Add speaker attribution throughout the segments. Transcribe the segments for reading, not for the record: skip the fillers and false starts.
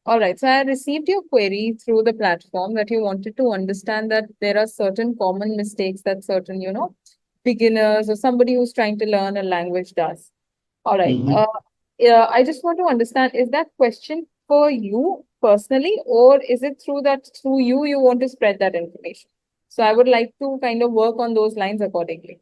Speaker 1: All right. So I received your query through the platform that you wanted to understand that there are certain common mistakes that certain, beginners or somebody who's trying to learn a language does. All right.
Speaker 2: Hmm.
Speaker 1: Yeah, I just want to understand, is that question for you personally, or is it through you want to spread that information? So I would like to kind of work on those lines accordingly.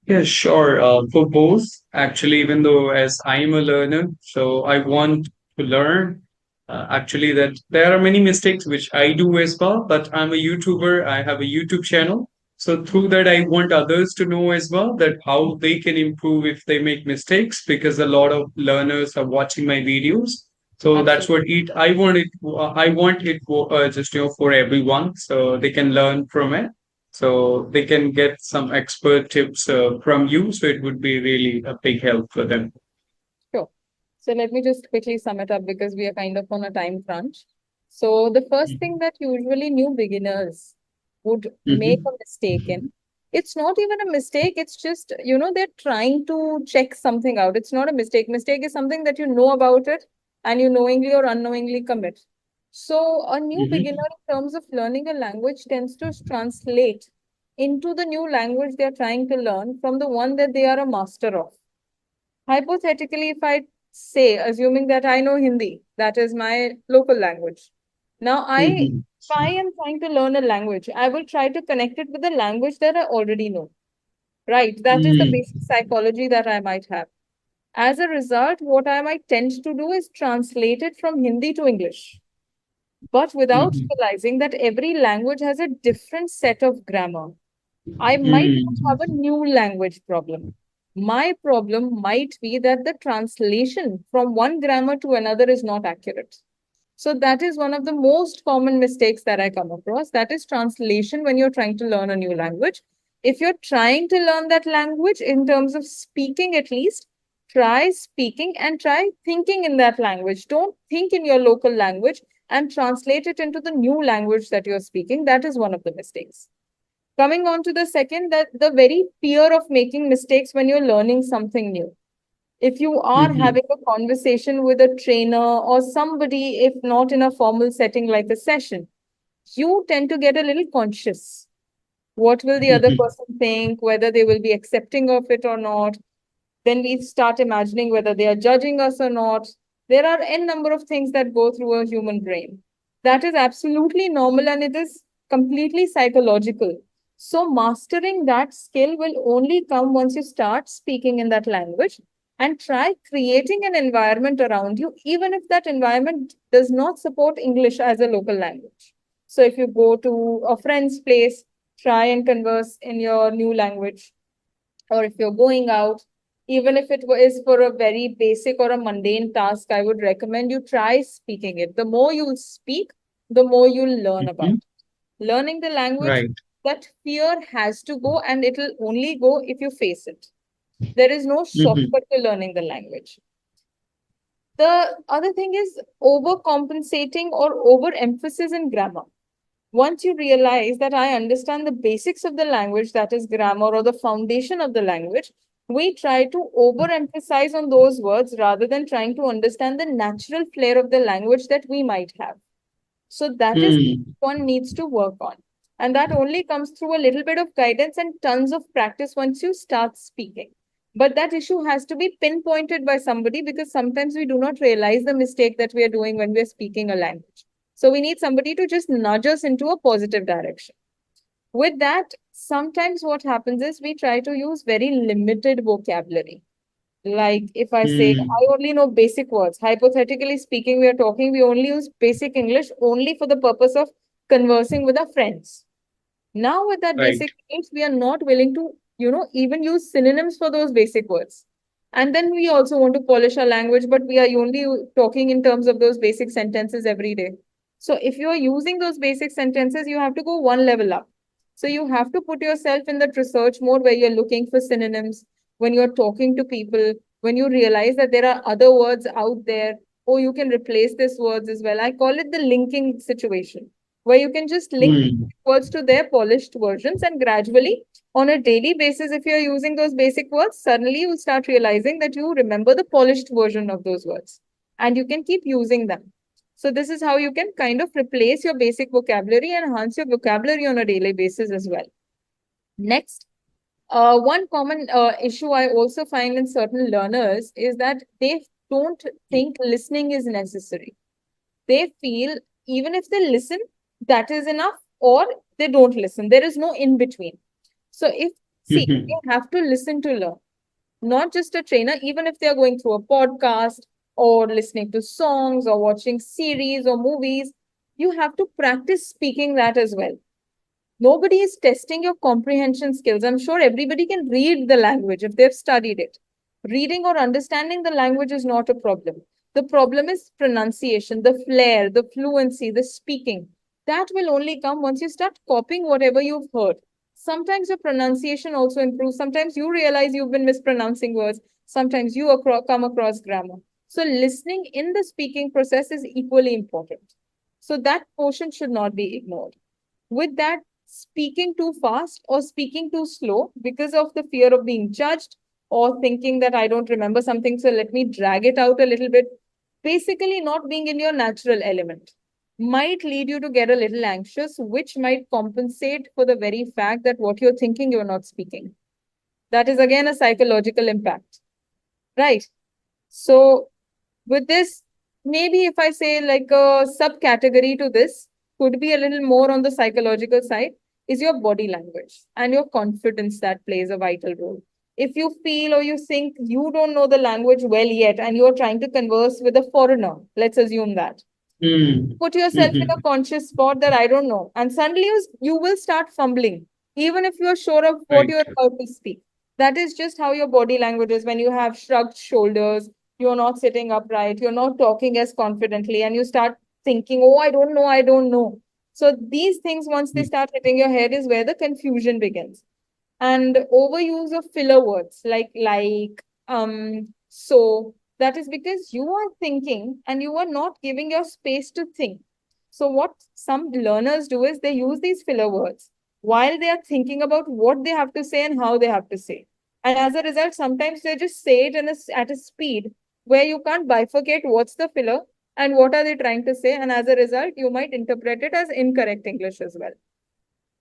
Speaker 2: Yeah, sure. For both, actually, even though as I'm a learner, so I want to learn. Actually, that there are many mistakes which I do as well, but I'm a YouTuber. I have a YouTube channel. So through that, I want others to know as well that how they can improve if they make mistakes, because a lot of learners are watching my videos. So that's
Speaker 1: Absolutely.
Speaker 2: what it. I want it. I want it just for everyone, so they can learn from it, so they can get some expert tips from you. So it would be really a big help for them.
Speaker 1: Sure. So let me just quickly sum it up because we are kind of on a time crunch. So the first thing that usually new beginners would make
Speaker 2: Mm-hmm.
Speaker 1: a mistake in, it's not even a mistake, it's just, they're trying to check something out. It's not a mistake. Mistake is something that you know about it and you knowingly or unknowingly commit. So a new beginner
Speaker 2: Mm-hmm.
Speaker 1: in terms of learning a language tends to translate into the new language they're trying to learn from the one that they are a master of. Hypothetically, if I say, assuming that I know Hindi, that is my local language. Now,
Speaker 2: Mm-hmm.
Speaker 1: if I am trying to learn a language, I will try to connect it with a language that I already know. Right? That is the basic psychology that I might have. As a result, what I might tend to do is translate it from Hindi to English, but without
Speaker 2: Mm-hmm.
Speaker 1: realizing that every language has a different set of grammar. I might not have a
Speaker 2: Mm-hmm.
Speaker 1: new language problem. My problem might be that the translation from one grammar to another is not accurate. So that is one of the most common mistakes that I come across. That is translation when you're trying to learn a new language. If you're trying to learn that language in terms of speaking, at least try speaking and try thinking in that language. Don't think in your local language and translate it into the new language that you're speaking. That is one of the mistakes. Coming on to the second, that the very fear of making mistakes when you're learning something new. If you are
Speaker 2: Mm-hmm.
Speaker 1: having a conversation with a trainer or somebody, if not in a formal setting like a session, you tend to get a little conscious. What will the other
Speaker 2: Mm-hmm.
Speaker 1: person think, whether they will be accepting of it or not? Then we start imagining whether they are judging us or not. There are n number of things that go through a human brain. That is absolutely normal and it is completely psychological. So, mastering that skill will only come once you start speaking in that language and try creating an environment around you, even if that environment does not support English as a local language. So, if you go to a friend's place, try and converse in your new language, or if you're going out, even if is for a very basic or a mundane task, I would recommend you try speaking it. The more you'll speak, the more you'll learn about
Speaker 2: Mm-hmm.
Speaker 1: it. Learning the language,
Speaker 2: Right.
Speaker 1: that fear has to go and it'll only go if you face it. There is no
Speaker 2: Mm-hmm.
Speaker 1: shortcut to learning the language. The other thing is overcompensating or overemphasis in grammar. Once you realize that I understand the basics of the language, that is grammar or the foundation of the language, we try to overemphasize on those words rather than trying to understand the natural flair of the language that we might have. So that is
Speaker 2: Mm-hmm.
Speaker 1: one needs to work on. And that only comes through a little bit of guidance and tons of practice once you start speaking. But that issue has to be pinpointed by somebody because sometimes we do not realize the mistake that we are doing when we are speaking a language. So we need somebody to just nudge us into a positive direction. With that, sometimes what happens is we try to use very limited vocabulary. Like if I say,
Speaker 2: Mm-hmm.
Speaker 1: I only know basic words, hypothetically speaking, we are talking, we only use basic English only for the purpose of conversing with our friends. Now, with that
Speaker 2: Right.
Speaker 1: basic English, we are not willing to, even use synonyms for those basic words. And then we also want to polish our language, but we are only talking in terms of those basic sentences every day. So if you are using those basic sentences, you have to go one level up. So you have to put yourself in that research mode where you're looking for synonyms when you're talking to people, when you realize that there are other words out there, or you can replace these words as well. I call it the linking situation, where you can just link
Speaker 2: Mm.
Speaker 1: words to their polished versions, and gradually on a daily basis, if you're using those basic words, suddenly you'll start realizing that you remember the polished version of those words. and you can keep using them. So this is how you can kind of replace your basic vocabulary and enhance your vocabulary on a daily basis as well. Next, one common issue I also find in certain learners is that they don't think listening is necessary. They feel even if they listen, that is enough, or they don't listen. There is no in between. So if, see,
Speaker 2: Mhm.
Speaker 1: they have to listen to learn, not just a trainer, even if they are going through a podcast or listening to songs or watching series or movies, you have to practice speaking that as well. Nobody is testing your comprehension skills. I'm sure everybody can read the language if they've studied it. Reading or understanding the language is not a problem. The problem is pronunciation, the flair, the fluency, the speaking. That will only come once you start copying whatever you've heard. Sometimes your pronunciation also improves. Sometimes you realize you've been mispronouncing words. Sometimes you come across grammar. So listening in the speaking process is equally important. So that portion should not be ignored. With that, speaking too fast or speaking too slow because of the fear of being judged or thinking that I don't remember something, so let me drag it out a little bit, basically not being in your natural element, might lead you to get a little anxious, which might compensate for the very fact that what you're thinking, you're not speaking. That is again a psychological impact, right? So with this, maybe if I say like a subcategory to this, could be a little more on the psychological side, is your body language and your confidence that plays a vital role. If you feel or you think you don't know the language well yet and you're trying to converse with a foreigner, let's assume that,
Speaker 2: Mm.
Speaker 1: put yourself in a
Speaker 2: Mhm.
Speaker 1: conscious spot that I don't know. And suddenly you will start fumbling, even if you're sure of what
Speaker 2: Right.
Speaker 1: you're about to speak. That is just how your body language is when you have shrugged shoulders, you're not sitting upright, you're not talking as confidently, and you start thinking, oh, I don't know, I don't know. So these things, once they
Speaker 2: Mm.
Speaker 1: start hitting your head, is where the confusion begins. And overuse of filler words so, that is because you are thinking and you are not giving your space to think. So what some learners do is they use these filler words while they are thinking about what they have to say and how they have to say. And as a result, sometimes they just say it at a speed where you can't bifurcate what's the filler and what are they trying to say. And as a result, you might interpret it as incorrect English as well.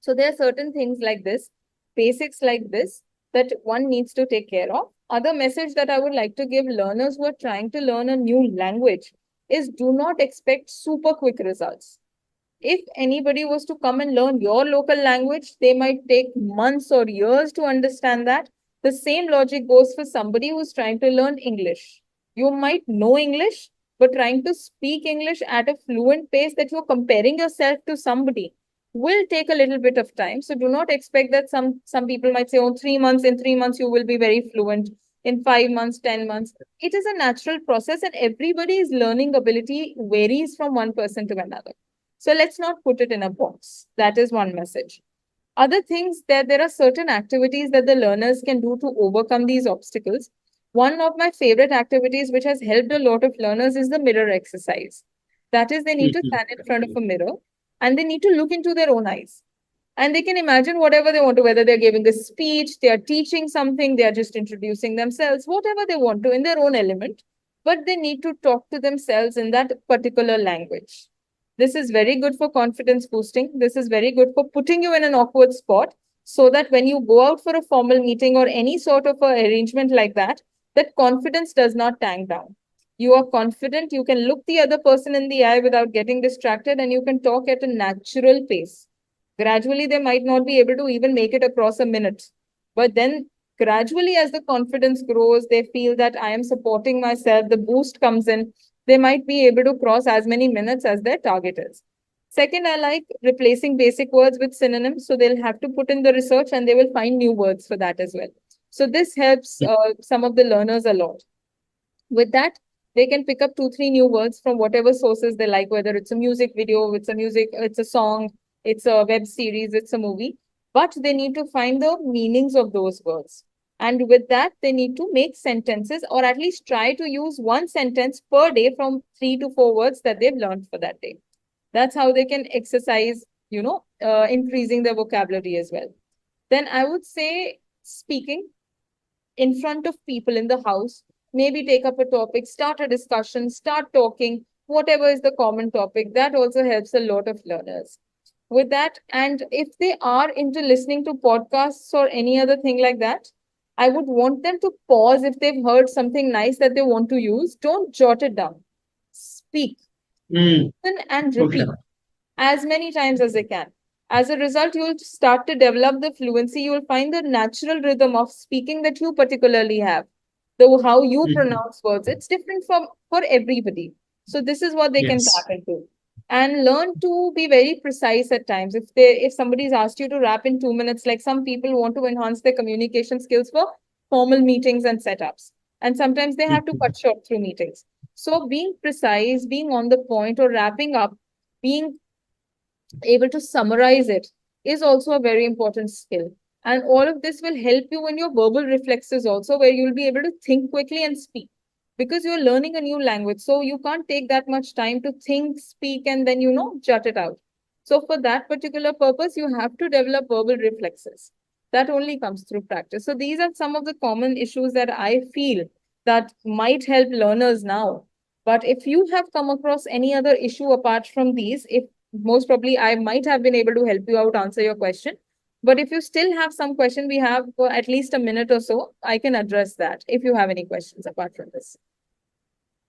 Speaker 1: So there are certain things like this, basics like this, that one needs to take care of. Other message that I would like to give learners who are trying to learn a new language is do not expect super quick results. If anybody was to come and learn your local language, they might take months or years to understand that. The same logic goes for somebody who's trying to learn English. You might know English, but trying to speak English at a fluent pace that you're comparing yourself to somebody will take a little bit of time. So do not expect that some people might say, oh, 3 months, in 3 months you will be very fluent. In 5 months, 10 months. It is a natural process, and everybody's learning ability varies from one person to another. So let's not put it in a box. That is one message. Other things that there are certain activities that the learners can do to overcome these obstacles. One of my favorite activities, which has helped a lot of learners, is the mirror exercise. That is, they need to
Speaker 2: Mhm.
Speaker 1: stand in front of a mirror and they need to look into their own eyes. And they can imagine whatever they want to, whether they're giving a speech, they are teaching something, they are just introducing themselves, whatever they want to in their own element. But they need to talk to themselves in that particular language. This is very good for confidence boosting. This is very good for putting you in an awkward spot so that when you go out for a formal meeting or any sort of a arrangement like that, that confidence does not tank down. You are confident, you can look the other person in the eye without getting distracted, and you can talk at a natural pace. Gradually, they might not be able to even make it across a minute. But then, gradually, as the confidence grows, they feel that I am supporting myself, the boost comes in, they might be able to cross as many minutes as their target is. Second, I like replacing basic words with synonyms. So they'll have to put in the research and they will find new words for that as well. So this helps some of the learners a lot. With that, they can pick up two, three new words from whatever sources they like, whether it's a music video, it's a song, it's a web series, it's a movie. But they need to find the meanings of those words. And with that, they need to make sentences or at least try to use one sentence per day from 3 to 4 words that they've learned for that day. That's how they can exercise, increasing their vocabulary as well. Then I would say speaking in front of people in the house maybe take up a topic, start a discussion, start talking, whatever is the common topic. That also helps a lot of learners with that. And if they are into listening to podcasts or any other thing like that, I would want them to pause if they've heard something nice that they want to use. Don't jot it down. Speak,
Speaker 2: Mm,
Speaker 1: listen, and
Speaker 2: okay.
Speaker 1: repeat as many times as they can. As a result, you'll start to develop the fluency. You'll find the natural rhythm of speaking that you particularly have. Though how you
Speaker 2: Mhm.
Speaker 1: pronounce words, it's different from for everybody. So this is what they can tap
Speaker 2: Yes.
Speaker 1: into. And learn to be very precise at times. If somebody's asked you to rap in 2 minutes, like some people want to enhance their communication skills for formal meetings and setups. And sometimes they have to
Speaker 2: Mhm.
Speaker 1: cut short through meetings. So being precise, being on the point, or wrapping up, being able to summarize it is also a very important skill. And all of this will help you in your verbal reflexes also, where you'll be able to think quickly and speak because you're learning a new language. So you can't take that much time to think, speak, and then, jut it out. So for that particular purpose, you have to develop verbal reflexes. That only comes through practice. So these are some of the common issues that I feel that might help learners now. But if you have come across any other issue apart from these, if most probably I might have been able to help you out answer your question. But if you still have some question, we have at least a minute or so. I can address that if you have any questions apart from this.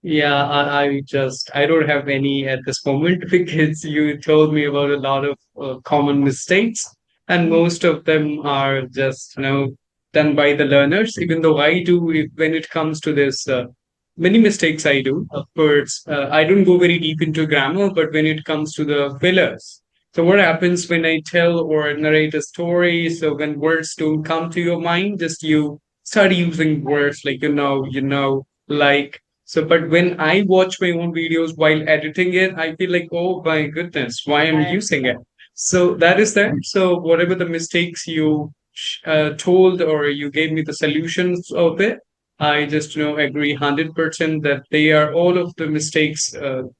Speaker 2: Yeah, I don't have any at this moment because you told me about a lot of common mistakes, and
Speaker 1: Mhm.
Speaker 2: most of them are just, done by the learners. Even though I do, when it comes to this, many mistakes I do. Of course, I don't go very deep into grammar, but when it comes to the fillers, so what happens when I tell or narrate a story? So when words don't come to your mind, just you start using words like like. So, but when I watch my own videos while editing it, I feel like, oh my goodness, why am I
Speaker 1: I
Speaker 2: using it?
Speaker 1: understand.
Speaker 2: So that is there. So whatever the mistakes you told or you gave me the solutions of it, I just agree 100% that they are all of the mistakes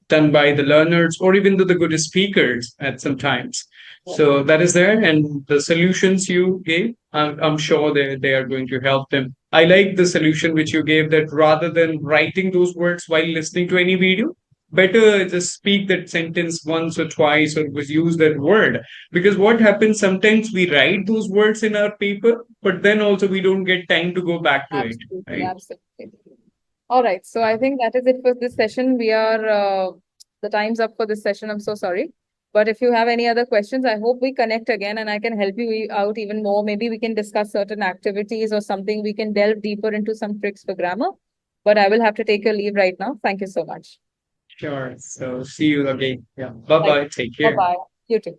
Speaker 2: done by the learners or even the good speakers at some times.
Speaker 1: Yeah.
Speaker 2: So that is there, and the solutions you gave, I'm sure they are going to help them. I like the solution which you gave that rather than writing those words while listening to any video, better just speak that sentence once or twice or was use that word. Because what happens sometimes we write those words in our paper, but then also we don't get time to go back to it,
Speaker 1: Absolutely,
Speaker 2: right?
Speaker 1: absolutely. All right. So I think that is it for this session. The time's up for this session. I'm so sorry. But if you have any other questions, I hope we connect again and I can help you out even more. Maybe we can discuss certain activities or something. We can delve deeper into some tricks for grammar. But I will have to take your leave right now. Thank you so much.
Speaker 2: Sure. So see you again. Yeah. Bye
Speaker 1: Thank
Speaker 2: bye.
Speaker 1: you.
Speaker 2: Take
Speaker 1: Bye
Speaker 2: care.
Speaker 1: bye. You too.